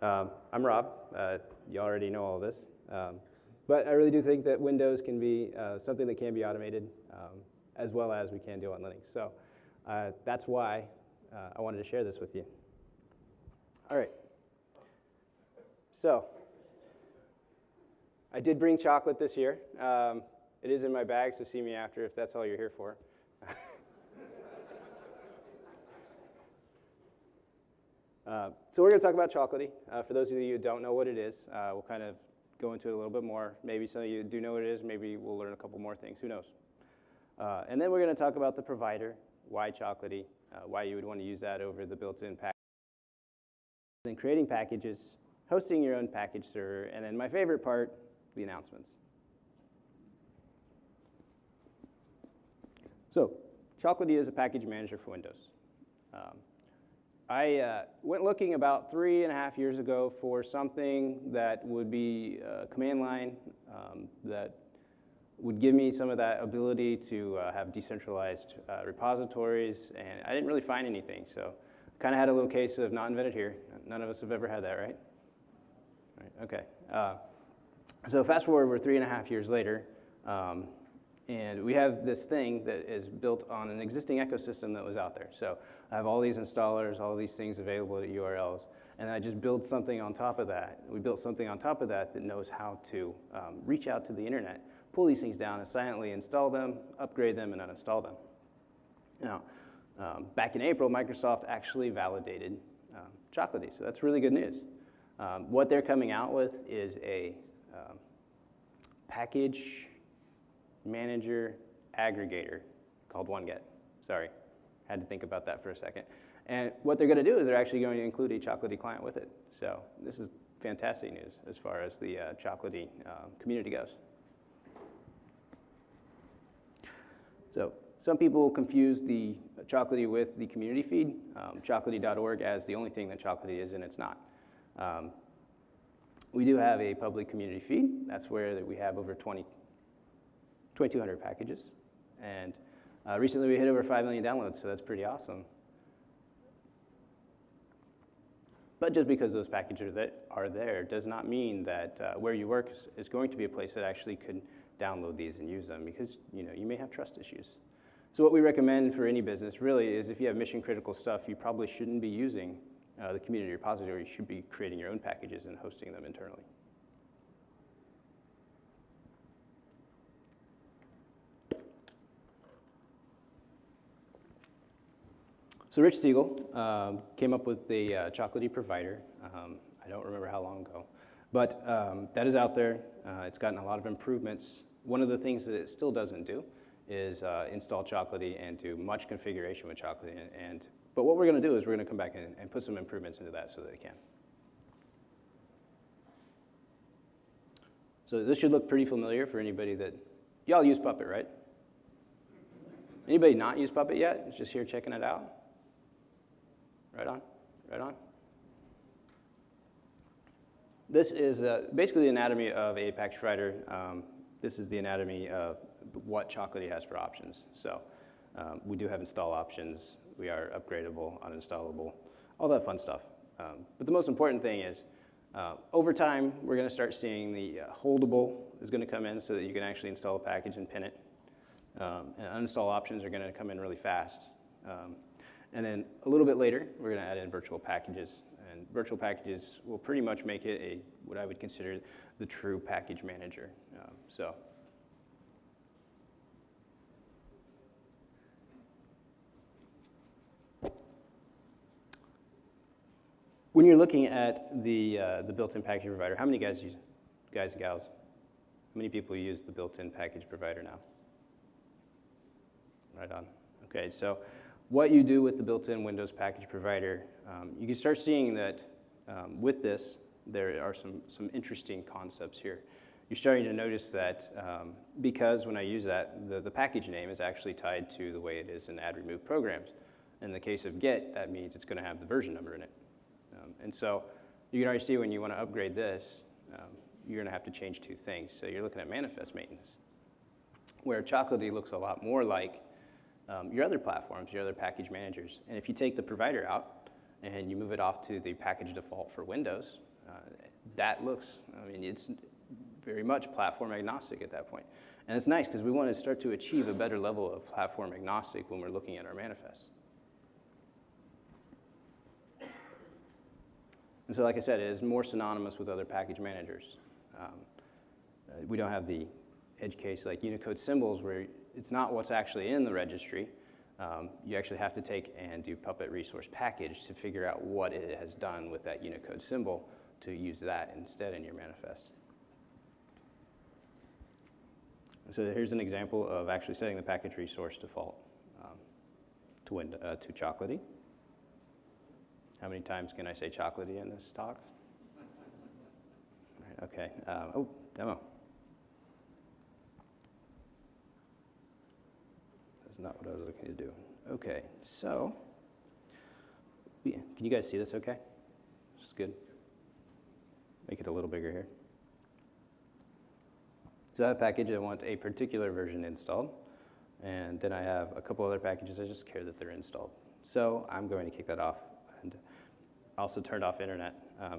I'm Rob. You already know all this. But I really do think that Windows can be something that can be automated as well as we can do on Linux. So that's why I wanted to share this with you. All right. So I did bring chocolate this year. It is in my bag, so see me after if that's all you're here for. So we're going to talk about Chocolatey. For those of you who don't know what it is, we'll kind of go into it a little bit more. Maybe some of you do know what it is. Maybe we'll learn a couple more things. Who knows? And then we're going to talk about the provider, why Chocolatey, why you would want to use that over the built-in package. Then creating packages, hosting your own package server, and then my favorite part, the announcements. So Chocolatey is a package manager for Windows. I went looking about 3.5 years ago for something that would be a command line that would give me some of that ability to have decentralized repositories, and I didn't really find anything. So kind of had a little case of not invented here. None of us have ever had that, right? Right, okay. So fast forward, we're 3.5 years later, and we have this thing that is built on an existing ecosystem that was out there. So I have all these installers, all these things available at URLs, and I just build something on top of that. We built something on top of that that knows how to reach out to the internet, pull these things down, and silently install them, upgrade them, and uninstall them. Now, back in April, Microsoft actually validated Chocolatey, so that's really good news. What they're coming out with is a package manager aggregator called OneGet. Sorry, had to think about that for a second. And what they're going to do is they're actually going to include a Chocolatey client with it. So this is fantastic news as far as the Chocolatey community goes. So some people confuse the Chocolatey with the community feed, chocolatey.org, as the only thing that Chocolatey is, and it's not. We do have a public community feed. That's where we have over 2,200 packages. And recently we hit over 5 million downloads, so that's pretty awesome. But just because those packages that are there does not mean that where you work is going to be a place that actually could download these and use them, because you may have trust issues. So what we recommend for any business really is if you have mission critical stuff, you probably shouldn't be using the community repository. You should be creating your own packages and hosting them internally. So Rich Siegel came up with the Chocolatey provider. I don't remember how long ago, but that is out there. It's gotten a lot of improvements. One of the things that it still doesn't do is install Chocolatey and do much configuration with Chocolatey. But what we're going to do is we're going to come back and put some improvements into that so that it can. So this should look pretty familiar for anybody that, y'all use Puppet, right? Anybody not use Puppet yet? It's just here checking it out? Right on, right on. This is basically the anatomy of a package provider. This is the anatomy of what Chocolatey has for options. So we do have install options. We are upgradable, uninstallable, all that fun stuff. But the most important thing is, over time, we're going to start seeing the holdable is going to come in so that you can actually install a package and pin it. And uninstall options are going to come in really fast. And then a little bit later, we're going to add in virtual packages. And virtual packages will pretty much make it what I would consider the true package manager. When you're looking at the built-in package provider, how many guys and gals, how many people use the built-in package provider now? Right on. Okay, so what you do with the built-in Windows package provider, you can start seeing that with this, there are some interesting concepts here. You're starting to notice that because when I use that, the package name is actually tied to the way it is in add remove programs. In the case of get, that means it's going to have the version number in it. And so you can already see when you want to upgrade this, you're going to have to change two things. So you're looking at manifest maintenance, where Chocolatey looks a lot more like your other platforms, your other package managers. And if you take the provider out and you move it off to the package default for Windows, That looks, I mean, it's very much platform agnostic at that point. And it's nice because we want to start to achieve a better level of platform agnostic when we're looking at our manifest. And so like I said, it is more synonymous with other package managers. We don't have the edge case like Unicode symbols where it's not what's actually in the registry. You actually have to take and do Puppet resource package to figure out what it has done with that Unicode symbol to use that instead in your manifest. And so here's an example of actually setting the package resource default to Chocolatey. How many times can I say Chocolatey in this talk? Right, okay. Oh, demo. That's not what I was looking to do. Okay, so can you guys see this okay? This is good. Make it a little bigger here. So I have a package, I want a particular version installed, and then I have a couple other packages, I just care that they're installed. So I'm going to kick that off, and also turned off internet.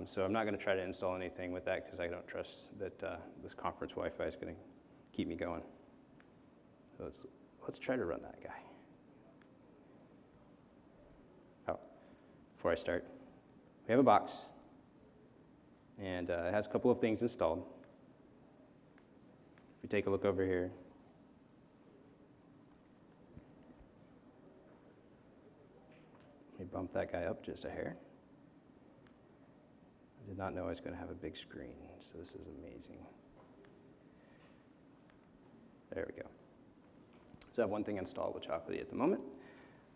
So I'm not going to try to install anything with that because I don't trust that this conference Wi-Fi is going to keep me going. So let's try to run that guy. Oh, before I start, we have a box, and it has a couple of things installed. If we take a look over here, let me bump that guy up just a hair. I did not know I was going to have a big screen, so this is amazing. There we go. So I have one thing installed with Chocolatey at the moment.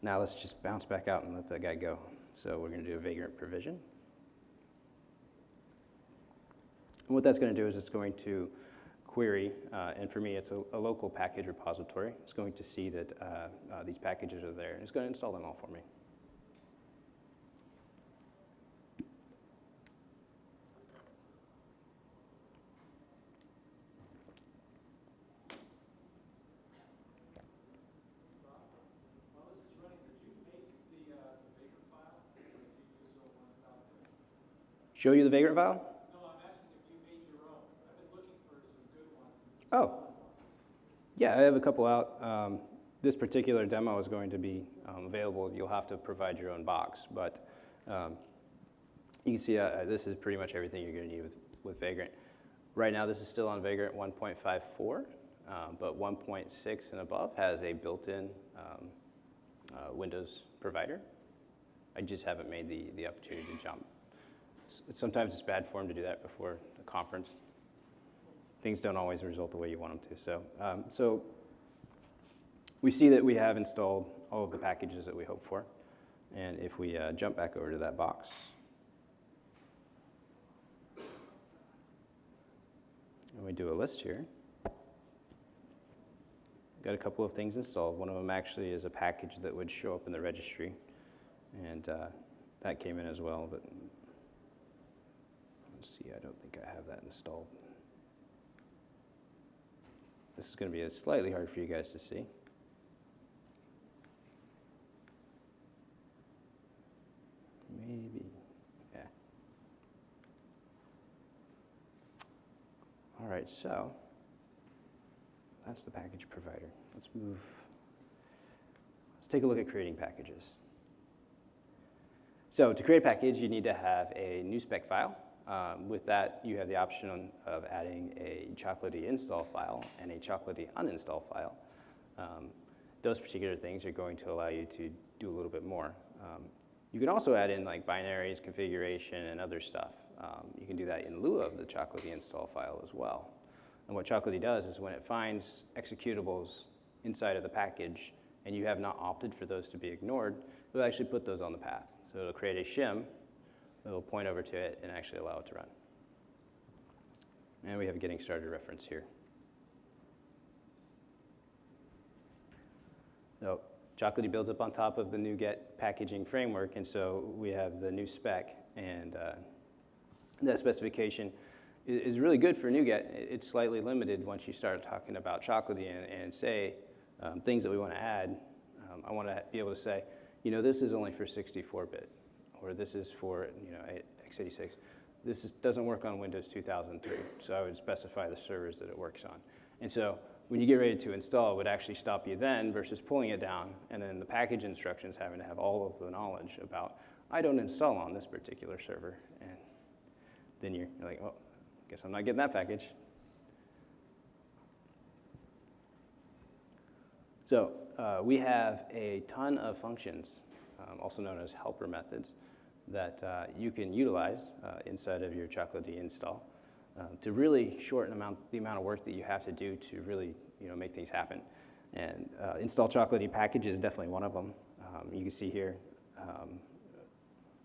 Now let's just bounce back out and let that guy go. So we're going to do a vagrant provision. And what that's going to do is it's going to query, and for me it's a local package repository. It's going to see that these packages are there, and it's going to install them all for me. Show you the vagrant file? No, I'm asking if you made your own. I've been looking for some good ones. Oh, yeah, I have a couple out. This particular demo is going to be available. You'll have to provide your own box, but you can see this is pretty much everything you're going to need with Vagrant. Right now, this is still on Vagrant 1.54, but 1.6 and above has a built-in Windows provider. I just haven't made the opportunity to jump. Sometimes it's bad form to do that before a conference. Things don't always result the way you want them to. So we see that we have installed all of the packages that we hope for. And if we jump back over to that box, and we do a list here, got a couple of things installed. One of them actually is a package that would show up in the registry. And that came in as well, but let's see, I don't think I have that installed. This is going to be slightly hard for you guys to see. Maybe, yeah. All right, so that's the package provider. Let's take a look at creating packages. So to create a package, you need to have a new spec file. With that, you have the option of adding a Chocolatey install file and a Chocolatey uninstall file. Those particular things are going to allow you to do a little bit more. You can also add in like binaries, configuration, and other stuff. You can do that in lieu of the Chocolatey install file as well. And what Chocolatey does is when it finds executables inside of the package and you have not opted for those to be ignored, it will actually put those on the path. So it'll create a shim, it'll point over to it and actually allow it to run. And we have a getting started reference here. So Chocolatey builds up on top of the NuGet packaging framework, and so we have the new spec, and that specification is really good for NuGet. It's slightly limited once you start talking about Chocolatey and say things that we want to add. I want to be able to say, you know, this is only for 64-bit, or this is for, you know, x86. doesn't work on Windows 2003, so I would specify the servers that it works on. And so when you get ready to install, it would actually stop you then versus pulling it down, and then the package instructions having to have all of the knowledge about, I don't install on this particular server. And then you're like, well, I guess I'm not getting that package. So we have a ton of functions, also known as helper methods, that you can utilize inside of your Chocolatey install to really shorten the amount of work that you have to do to really make things happen. And install Chocolatey package is definitely one of them. You can see here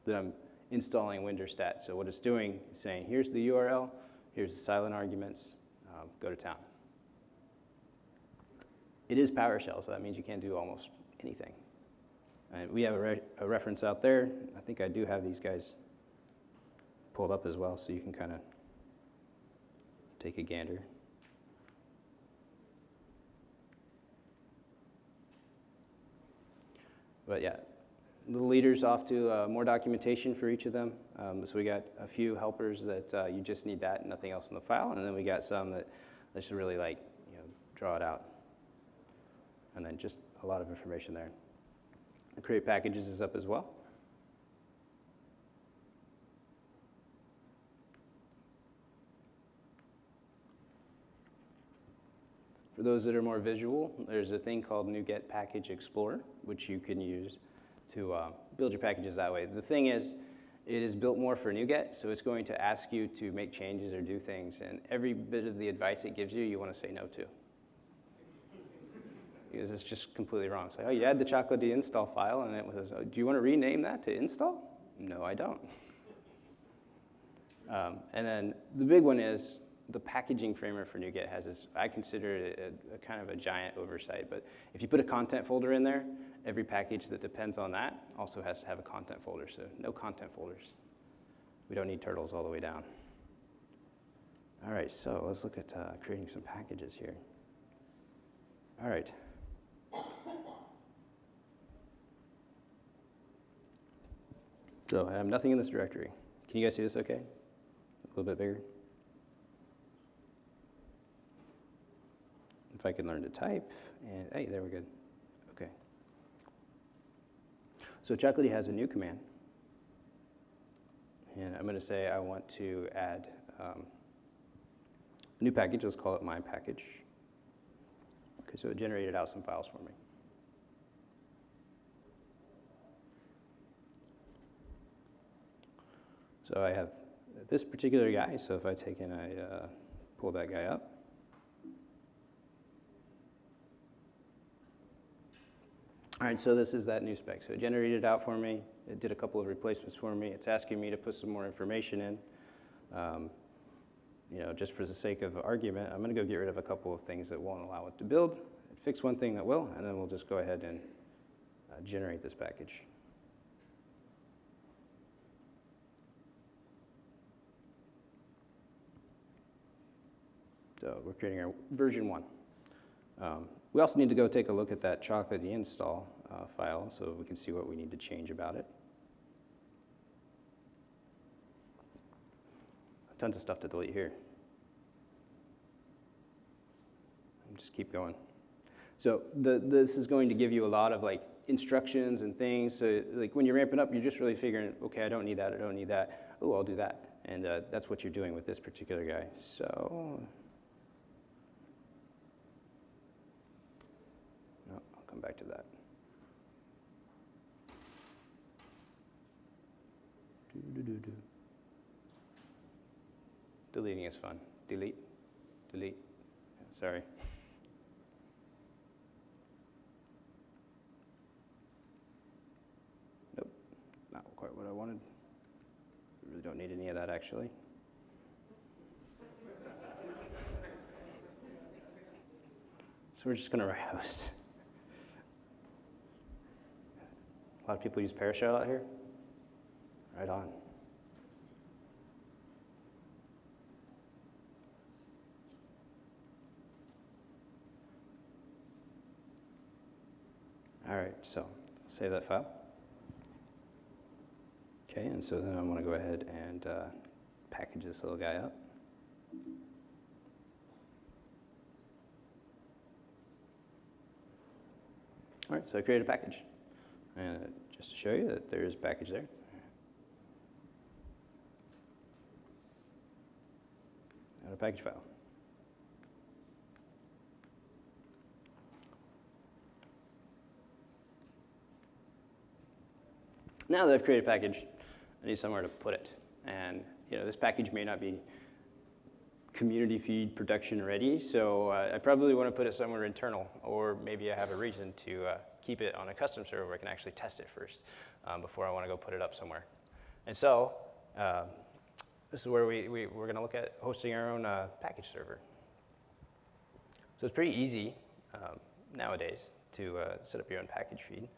that I'm installing windorstat. So what it's doing is saying, here's the URL, here's the silent arguments, go to town. It is PowerShell, so that means you can't do almost anything. And we have a reference out there. I think I do have these guys pulled up as well, so you can kind of take a gander. But yeah, little leaders off to more documentation for each of them. So we got a few helpers that you just need that and nothing else in the file, and then we got some that just really draw it out. And then just a lot of information there. The create packages is up as well. For those that are more visual, there's a thing called NuGet Package Explorer, which you can use to build your packages that way. The thing is, it is built more for NuGet, so it's going to ask you to make changes or do things, and every bit of the advice it gives you, you want to say no to. Because it's just completely wrong. So, oh, you add the Chocolatey install file, and it was, oh, do you want to rename that to install? No, I don't. And then the big one is the packaging framework for NuGet has this, I consider it a kind of a giant oversight, but if you put a content folder in there, every package that depends on that also has to have a content folder, so no content folders. We don't need turtles all the way down. All right, so let's look at creating some packages here. All right. So I have nothing in this directory. Can you guys see this okay? A little bit bigger. If I can learn to type, and hey, there we're good. Okay. So Chocolatey has a new command. And I'm going to say I want to add a new package. Let's call it my package. Okay, so it generated out some files for me. So I have this particular guy, so if I take and I pull that guy up, all right, so this is that new spec. So it generated it out for me. It did a couple of replacements for me. It's asking me to put some more information in. Just for the sake of argument, I'm going to go get rid of a couple of things that won't allow it to build, fix one thing that will, and then we'll just go ahead and generate this package. So we're creating our version 1. We also need to go take a look at that Chocolatey install file so we can see what we need to change about it. Tons of stuff to delete here. Just keep going. So this is going to give you a lot of instructions and things. So when you're ramping up, you're just really figuring, okay, I don't need that, I don't need that. Oh, I'll do that. And that's what you're doing with this particular guy. So no, I'll come back to that. Deleting is fun. Delete, delete. Yeah, sorry. Nope, not quite what I wanted. We really don't need any of that, actually. So we're just going to write host. A lot of people use PowerShell out here. Right on. All right, so save that file. Okay, and so then I want to go ahead and package this little guy up. All right, so I created a package. And just to show you that there is a package there. And a package file. Now that I've created a package, I need somewhere to put it. And this package may not be community feed production ready, so I probably want to put it somewhere internal, or maybe I have a reason to keep it on a custom server where I can actually test it first before I want to go put it up somewhere. And so this is where we're going to look at hosting our own package server. So it's pretty easy nowadays to set up your own package feed.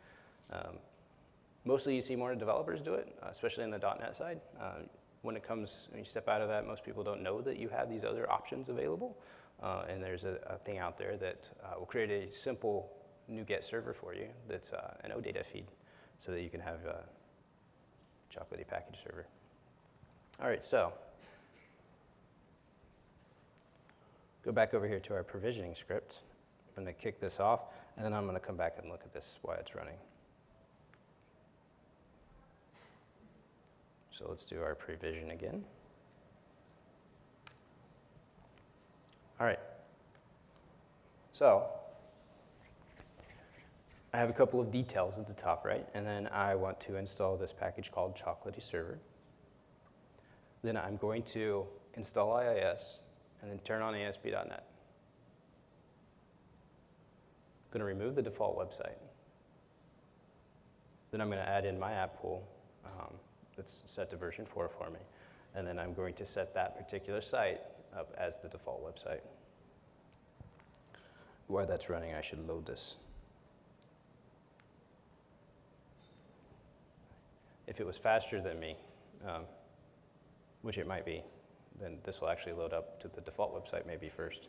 Mostly you see more developers do it, especially in the .NET side. When you step out of that, most people don't know that you have these other options available. And there's a thing out there that will create a simple NuGet server for you that's an OData feed so that you can have a Chocolatey package server. All right, so go back over here to our provisioning script. I'm going to kick this off, and then I'm going to come back and look at this while it's running. So let's do our provision again. All right. So I have a couple of details at the top, right? And then I want to install this package called Chocolatey Server. Then I'm going to install IIS and then turn on ASP.NET. I'm going to remove the default website. Then I'm going to add in my app pool. It's set to version 4 for me. And then I'm going to set that particular site up as the default website. While that's running, I should load this. If it was faster than me, which it might be, then this will actually load up to the default website maybe first.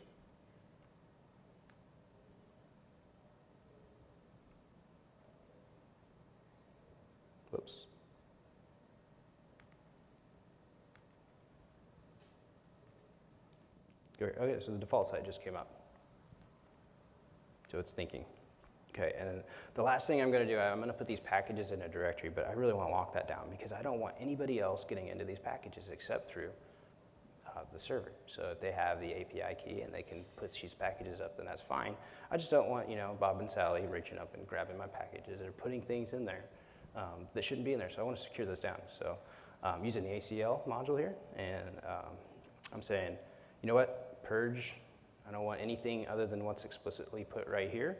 Whoops. Okay, so the default site just came up. So it's thinking. Okay, and the last thing I'm going to do, I'm going to put these packages in a directory, but I really want to lock that down because I don't want anybody else getting into these packages except through the server. So if they have the API key and they can put these packages up, then that's fine. I just don't want Bob and Sally reaching up and grabbing my packages or putting things in there that shouldn't be in there. So I want to secure those down. So I'm using the ACL module here, and I'm saying, you know what? Purge. I don't want anything other than what's explicitly put right here.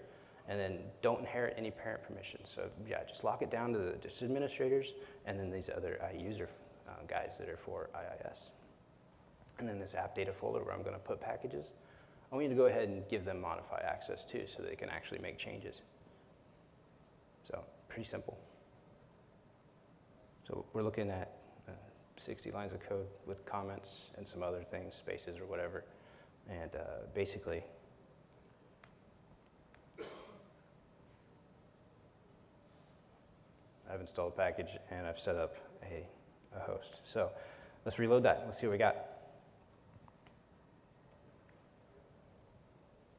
And then don't inherit any parent permissions. So yeah, just lock it down to the just administrators and then these other user guys that are for IIS. And then this app data folder where I'm going to put packages. I want you to go ahead and give them modify access too so they can actually make changes. So pretty simple. So we're looking at 60 lines of code with comments and some other things, spaces or whatever. And basically, I've installed a package and I've set up a host. So let's reload that. Let's see what we got.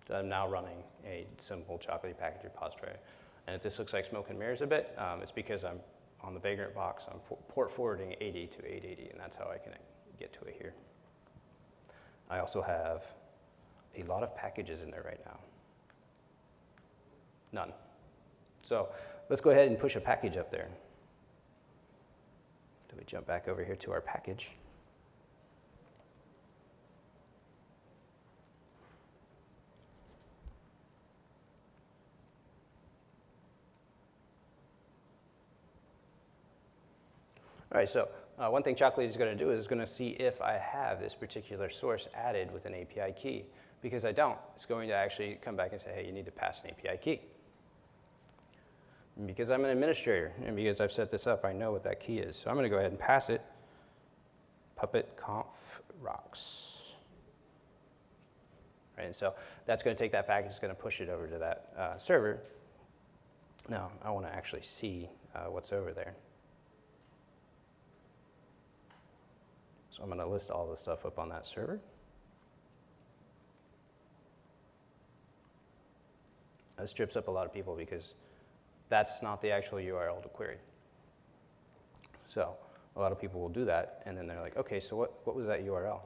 So I'm now running a simple Chocolatey package repository. And if this looks like smoke and mirrors a bit, it's because I'm on the Vagrant box. I'm port forwarding 80 to 880, and that's how I can get to it here. I also have a lot of packages in there right now. None. So let's go ahead and push a package up there. So we jump back over here to our package. All right, so one thing Chocolatey is going to do is it's going to see if I have this particular source added with an API key. Because I don't, it's going to actually come back and say, hey, you need to pass an API key. And because I'm an administrator, and because I've set this up, I know what that key is. So I'm going to go ahead and pass it. PuppetConf rocks. Right, and so that's going to take that package, it's going to push it over to that server. Now, I want to actually see what's over there. So I'm going to list all the stuff up on that server. This trips up a lot of people because that's not the actual URL to query. So a lot of people will do that, and then they're like, okay, so what was that URL?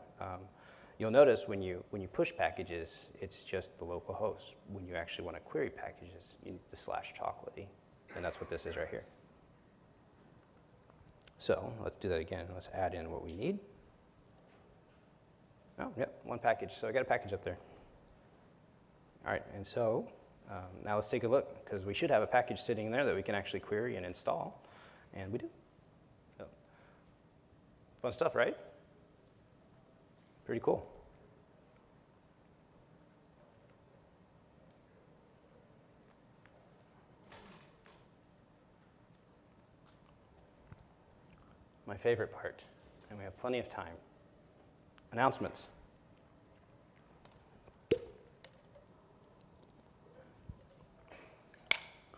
You'll notice when you push packages, it's just the local host. When you actually want to query packages, you need the /chocolatey, and that's what this is right here. So let's do that again. Let's add in what we need. Oh, yep, one package. So I got a package up there. All right, and so now let's take a look, because we should have a package sitting there that we can actually query and install, and we do. So, fun stuff, right? Pretty cool. My favorite part, and we have plenty of time. Announcements.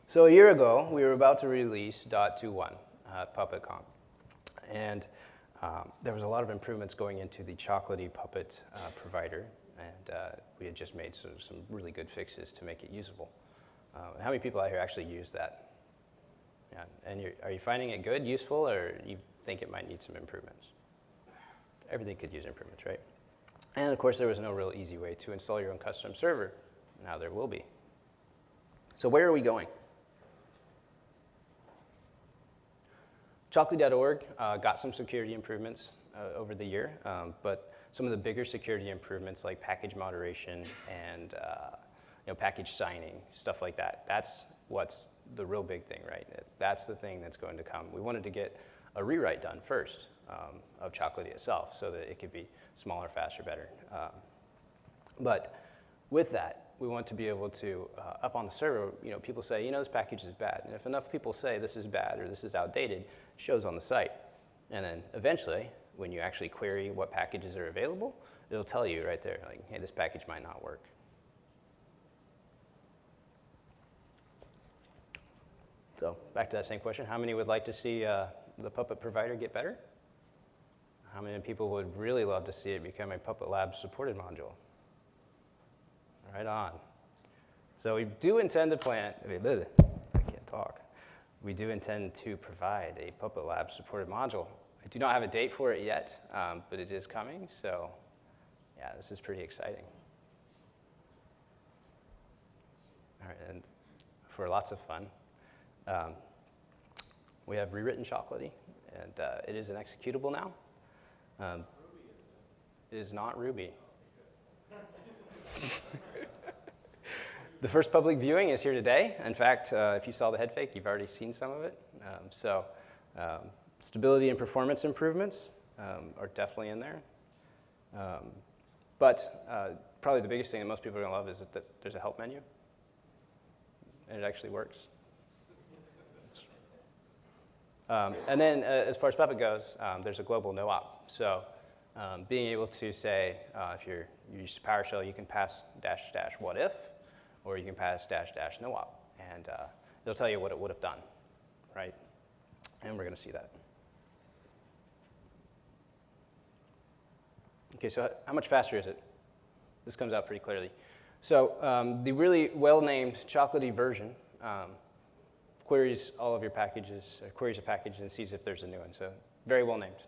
So a year ago, we were about to release .2.1 at PuppetConf, and there was a lot of improvements going into the Chocolatey Puppet provider, and we had just made some really good fixes to make it usable. How many people out here actually use that? Yeah. And are you finding it good, useful, or you think it might need some improvements? Everything could use improvements, right? And of course, there was no real easy way to install your own custom server. Now there will be. So where are we going? Chocolatey.org got some security improvements over the year, but some of the bigger security improvements like package moderation and package signing, stuff like that, that's what's the real big thing, right? That's the thing that's going to come. We wanted to get a rewrite done first of Chocolatey itself so that it could be smaller, faster, better. But with that, we want to be able to, up on the server, people say, this package is bad. And if enough people say this is bad or this is outdated, it shows on the site. And then eventually, when you actually query what packages are available, it'll tell you right there, like, hey, this package might not work. So back to that same question, how many would like to see the Puppet provider get better? How many people would really love to see it become a Puppet Lab supported module? Right on. So we do intend to I can't talk. We do intend to provide a Puppet Lab supported module. I do not have a date for it yet, but it is coming, so yeah, this is pretty exciting. All right, and for lots of fun, we have rewritten Chocolatey, and it is an executable now. It is not Ruby. The first public viewing is here today. In fact, if you saw the head fake, you've already seen some of it. Stability and performance improvements are definitely in there. But probably the biggest thing that most people are going to love is that there's a help menu, and it actually works. And then as far as Puppet goes, there's a global no-op. So being able to say, if you're used to PowerShell, you can pass -- what if, or you can pass -- no-op. And it'll tell you what it would have done, right? And we're going to see that. OK, so how much faster is it? This comes out pretty clearly. So the really well-named Chocolatey version queries all of your packages, queries a package and sees if there's a new one. So very well named.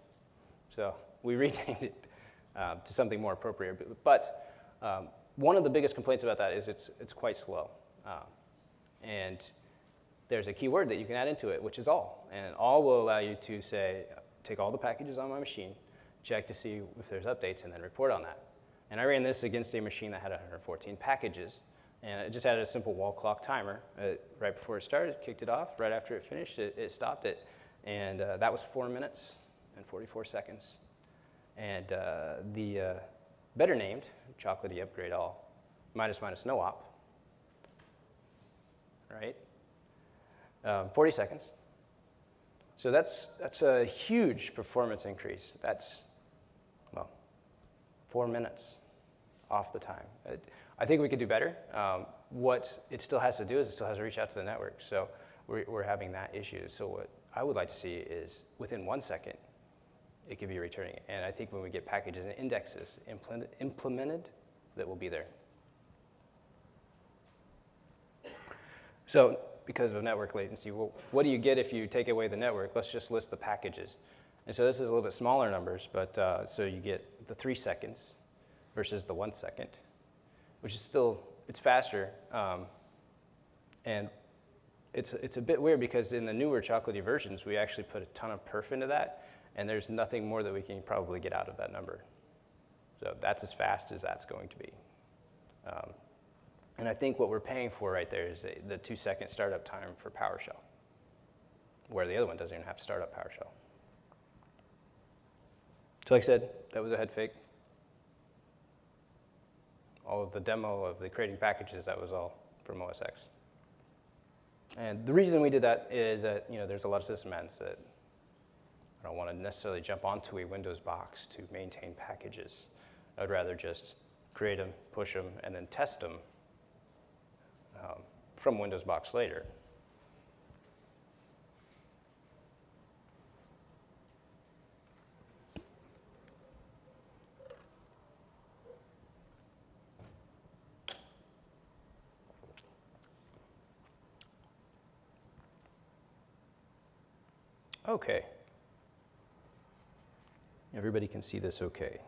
So we renamed it to something more appropriate. But one of the biggest complaints about that is it's quite slow. And there's a keyword that you can add into it, which is all. And all will allow you to say, take all the packages on my machine, check to see if there's updates, and then report on that. And I ran this against a machine that had 114 packages. And it just added a simple wall clock timer. Right before it started, kicked it off. Right after it finished, it stopped it. And that was 4 minutes and 44 seconds. And the better named, Chocolatey Upgrade All, -- no-op, right? 40 seconds. So that's a huge performance increase. That's, well, 4 minutes off the time. I think we could do better. What it still has to do is it still has to reach out to the network. So we're having that issue. So what I would like to see is within 1 second, it could be returning it. And I think when we get packages and indexes implemented, that will be there. So because of network latency, well, what do you get if you take away the network? Let's just list the packages. And so this is a little bit smaller numbers, but so you get the 3 seconds versus the 1 second, which is still, it's faster. And it's a bit weird because in the newer Chocolatey versions, we actually put a ton of perf into that, and there's nothing more that we can probably get out of that number. So that's as fast as that's going to be. And I think what we're paying for right there is the 2-second startup time for PowerShell, where the other one doesn't even have to start up PowerShell. So like I said, that was a head fake. All of the demo of the creating packages, that was all from OS X. And the reason we did that is that there's a lot of system admins that I don't want to necessarily jump onto a Windows box to maintain packages. I'd rather just create them, push them, and then test them from Windows box later. Okay. Everybody can see this okay.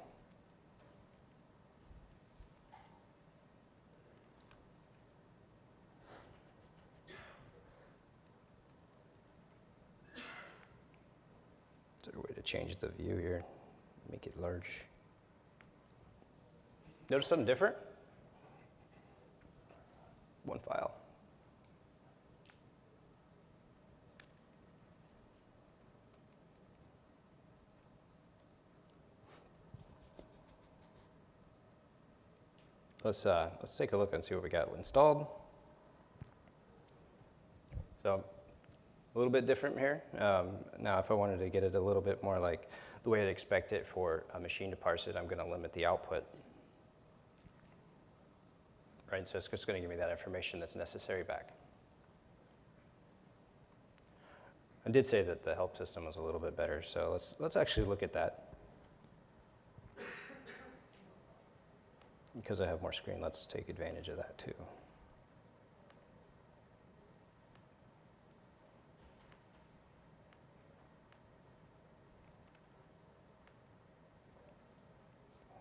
Is there a way to change the view here? Make it large. Notice something different? One file. Let's take a look and see what we got installed. So a little bit different here. Now, if I wanted to get it a little bit more like the way I'd expect it for a machine to parse it, I'm going to limit the output. Right, so it's just going to give me that information that's necessary back. I did say that the help system was a little bit better, so let's actually look at that. Because I have more screen, let's take advantage of that too.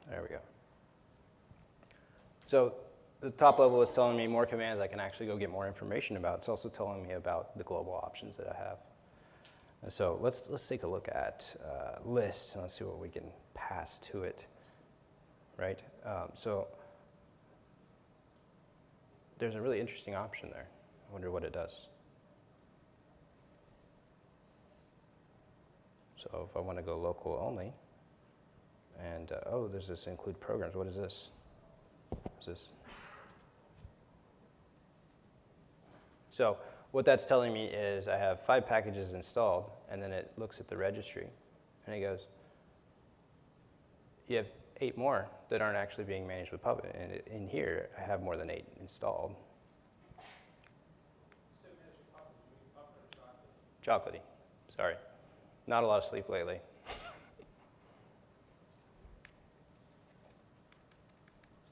There we go. So the top level is telling me more commands I can actually go get more information about. It's also telling me about the global options that I have. And so let's take a look at lists and let's see what we can pass to it. Right? So there's a really interesting option there. I wonder what it does. So if I want to go local only, and oh, there's this include programs. What is this? What's this? So what that's telling me is I have 5 packages installed, and then it looks at the registry, and it goes, you have 8 more that aren't actually being managed with Puppet. And in here, I have more than 8 installed. Chocolatey. Sorry. Not a lot of sleep lately.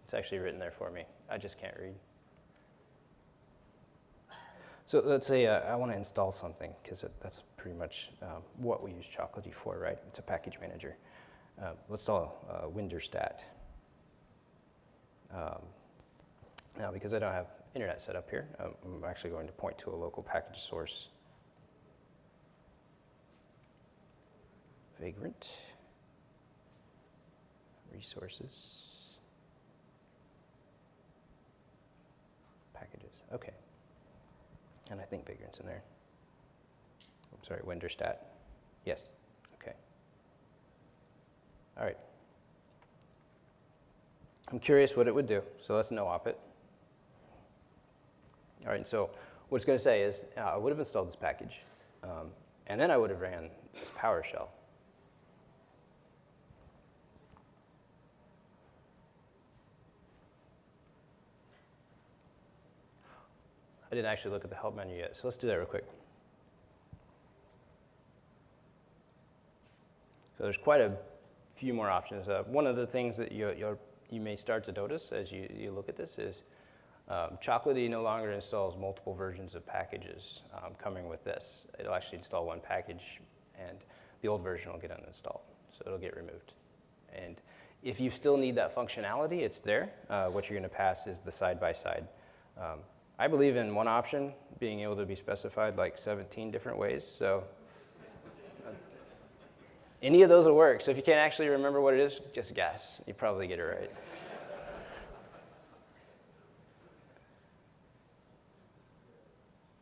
It's actually written there for me. I just can't read. So let's say I want to install something, because that's pretty much what we use Chocolatey for, right? It's a package manager. Let's install Winderstat. Now, because I don't have internet set up here, I'm actually going to point to a local package source. Vagrant. Resources. Packages. Okay. And I think Vagrant's in there. I'm sorry, Winderstat. Yes. Okay. All right. I'm curious what it would do, so let's no-op it. All right, so what it's going to say is I would have installed this package, and then I would have ran this PowerShell. I didn't actually look at the help menu yet, so let's do that real quick. So there's quite a few more options. One of the things that you may start to notice as you look at this is Chocolatey no longer installs multiple versions of packages coming with this. It'll actually install one package, and the old version will get uninstalled, so it'll get removed. And if you still need that functionality, it's there. What you're going to pass is the side-by-side. I believe in one option being able to be specified like 17 different ways, so any of those will work. So if you can't actually remember what it is, just guess. You probably get it right.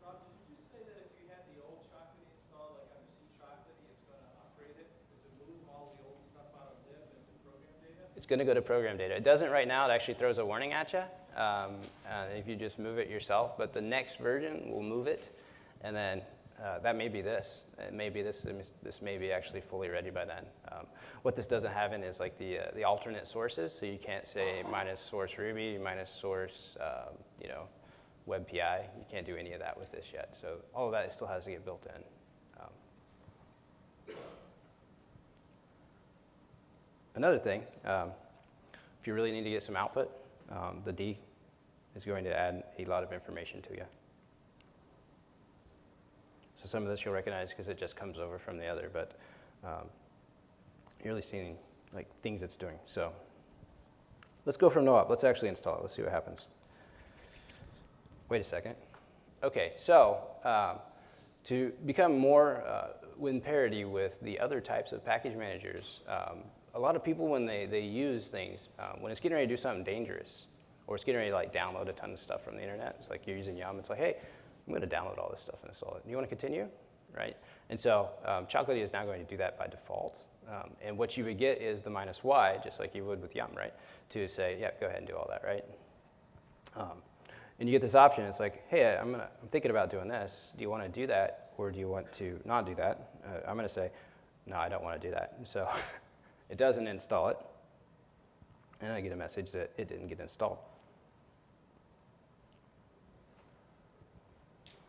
Rob, did you just say that if you had the old Chocolatey installed, like under C Chocolatey, it's going to upgrade it? Does it move all the old stuff out of lib into program data? It's going to go to program data. It doesn't right now. It actually throws a warning at you if you just move it yourself. But the next version will move it, and then that may be this. It may be this. This may be actually fully ready by then. What this doesn't have in is like the alternate sources. So you can't say minus source Ruby, minus source WebPI. You can't do any of that with this yet. So all of that still has to get built in. Another thing, if you really need to get some output, the D is going to add a lot of information to you. So some of this you'll recognize because it just comes over from the other, but you're really seeing like things it's doing. So let's go from no up. Let's actually install it. Let's see what happens. Wait a second. Okay, so to become more in parity with the other types of package managers, a lot of people when they use things, when it's getting ready to do something dangerous, or it's getting ready to like download a ton of stuff from the internet, it's like you're using Yum, it's like, hey, I'm going to download all this stuff and install it. You want to continue? Right? And so Chocolatey is now going to do that by default. And what you would get is the -y, just like you would with Yum, right? To say, yeah, go ahead and do all that, right? And you get this option. It's like, hey, I'm thinking about doing this. Do you want to do that, or do you want to not do that? I'm going to say, no, I don't want to do that. And so it doesn't install it. And I get a message that it didn't get installed.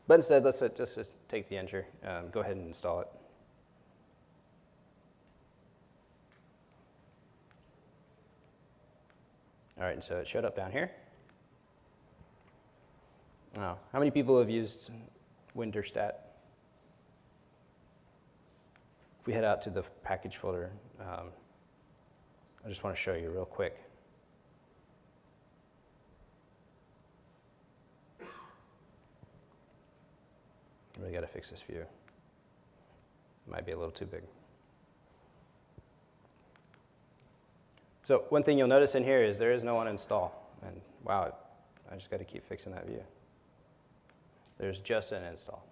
But instead, let's just take the enter, go ahead and install it. All right, and so it showed up down here. Now, how many people have used Winterstat? If we head out to the package folder, I just want to show you real quick. Really got to fix this view. It might be a little too big. So one thing you'll notice in here is there is no uninstall. And wow, I just got to keep fixing that view. There's just an install.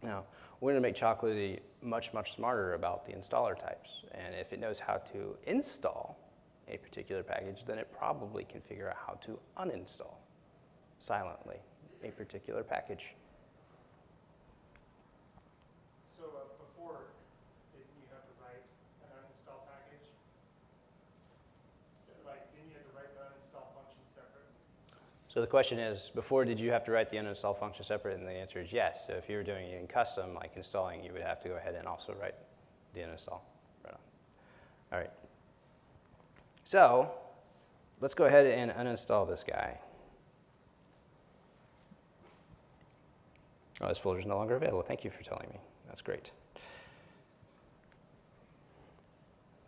Now, we're going to make Chocolatey much, much smarter about the installer types. And if it knows how to install a particular package, then it probably can figure out how to uninstall silently a particular package. So before, didn't you have to write an uninstall package? So, like, didn't you have to write the uninstall function separate? So the question is, before did you have to write the uninstall function separate? And the answer is yes. So if you were doing it in custom, like installing, you would have to go ahead and also write the uninstall. Right on. All right. So let's go ahead and uninstall this guy. Oh, this folder is no longer available. Thank you for telling me. That's great.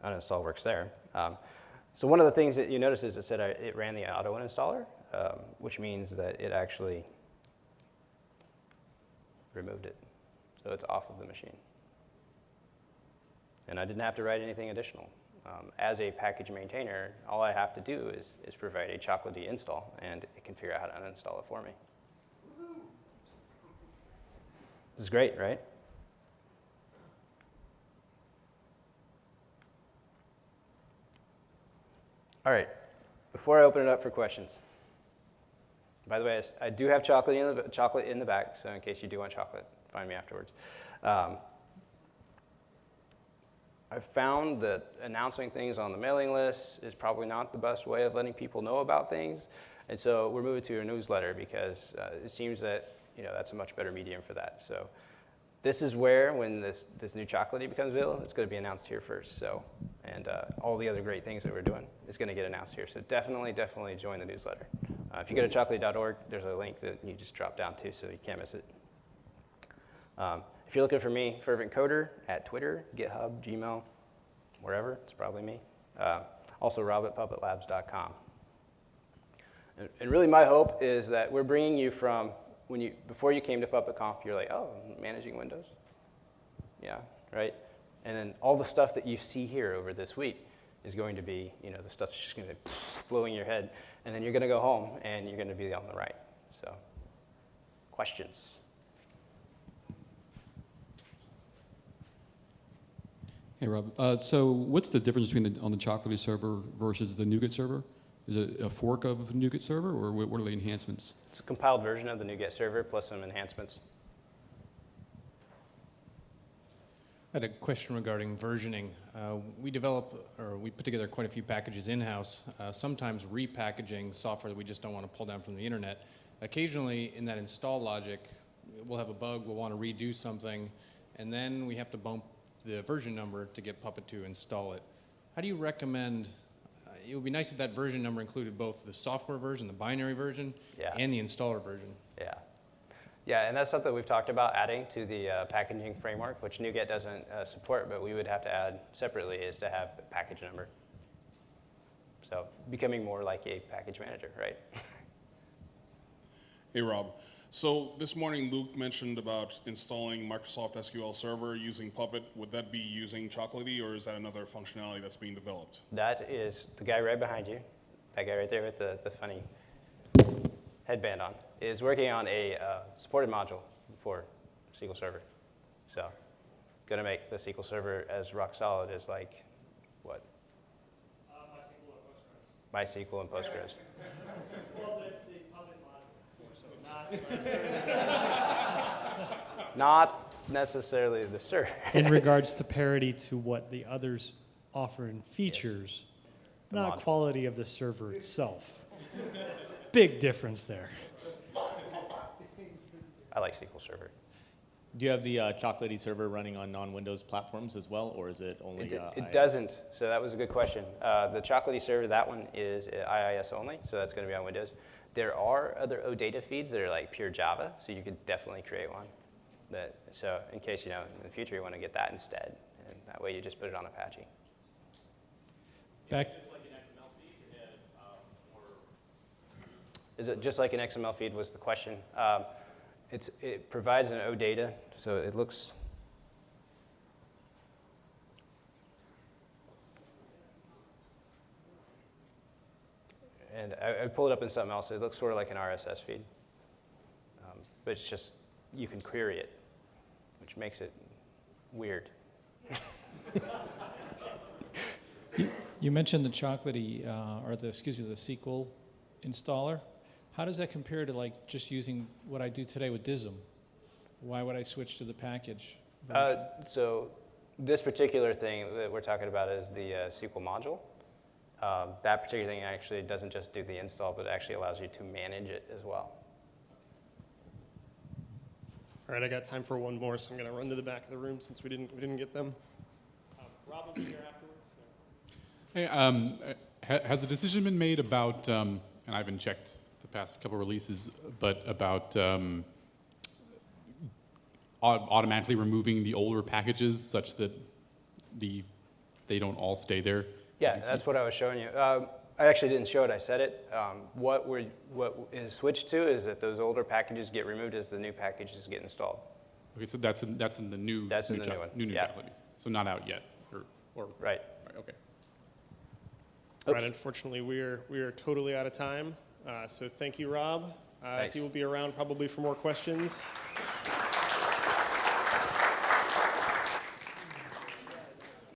Uninstall works there. So one of the things that you notice is it said it ran the auto uninstaller, which means that it actually removed it. So it's off of the machine. And I didn't have to write anything additional. As a package maintainer, all I have to do is provide a Chocolatey install, and it can figure out how to uninstall it for me. This is great, right? All right, before I open it up for questions. By the way, I do have chocolate in the back, so in case you do want chocolate, find me afterwards. I've found that announcing things on the mailing list is probably not the best way of letting people know about things, and so we're moving to a newsletter because it seems that that's a much better medium for that. So this is where, when this new Chocolatey becomes available, it's going to be announced here first. So, and all the other great things that we're doing is going to get announced here. So definitely join the newsletter. If you go to chocolatey.org, there's a link that you just drop down to, so you can't miss it. If you're looking for me, Fervent Coder, at Twitter, GitHub, Gmail, wherever, it's probably me. Also Rob at puppetlabs.com. And really my hope is that we're bringing you from, before you came to PuppetConf, you're like, oh, managing Windows? Yeah, right? And then all the stuff that you see here over this week is going to be, the stuff that's just going to be blowing your head. And then you're going to go home and you're going to be on the right. So, questions? Hey, Rob. So what's the difference between on the Chocolatey server versus the NuGet server? Is it a fork of NuGet server, or what are the enhancements? It's a compiled version of the NuGet server plus some enhancements. I had a question regarding versioning. We put together quite a few packages in-house, sometimes repackaging software that we just don't want to pull down from the internet. Occasionally, in that install logic, we'll have a bug, we'll want to redo something, and then we have to bump the version number to get Puppet to install it. How do you recommend, it would be nice if that version number included both the software version, the binary version, and the installer version. Yeah, and that's something we've talked about adding to the packaging framework, which NuGet doesn't support, but we would have to add separately, is to have a package number. So becoming more like a package manager, right? Hey, Rob. So this morning, Luke mentioned about installing Microsoft SQL Server using Puppet. Would that be using Chocolatey, or is that another functionality that's being developed? That is the guy right behind you, that guy right there with the funny headband on, is working on a supported module for SQL Server. So going to make the SQL Server as rock solid as, like, what? MySQL and Postgres. Well, the Puppet module, so not Not necessarily the server. In regards to parity to what the others offer in features, The not module. quality of the server itself. Big difference there. I like SQL Server. Do you have the Chocolatey server running on non-Windows platforms as well, or is it only It doesn't, so that was a good question. The Chocolatey server, that one is IIS only, so that's going to be on Windows. There are other OData feeds that are like pure Java, so you could definitely create one. So in case, in the future you want to get that instead, and that way you just put it on Apache. Back, Is it just like an XML feed was the question. It provides an OData, so it looks. And I pulled it up in something else. It looks sort of like an RSS feed. But it's just, you can query it, which makes it weird. you mentioned the Chocolatey, the SQL installer. How does that compare to like just using what I do today with DISM? Why would I switch to the package version? So this particular thing that we're talking about is the SQL module. That particular thing actually doesn't just do the install, but it actually allows you to manage it as well. All right, I got time for one more, so I'm going to run to the back of the room since we didn't get them. Rob will be here afterwards. Hey, has the decision been made about, and I haven't checked the past couple releases, but about automatically removing the older packages such that they don't all stay there? Yeah, that's what I was showing you. I actually didn't show it, I said it. What is switched to is that those older packages get removed as the new packages get installed. Okay, so that's in the new. That's in the new one. New Yeah. Chocolatey. So not out yet, or Right. okay. Right, unfortunately, we are totally out of time. So thank you, Rob. Thanks. He will be around probably for more questions.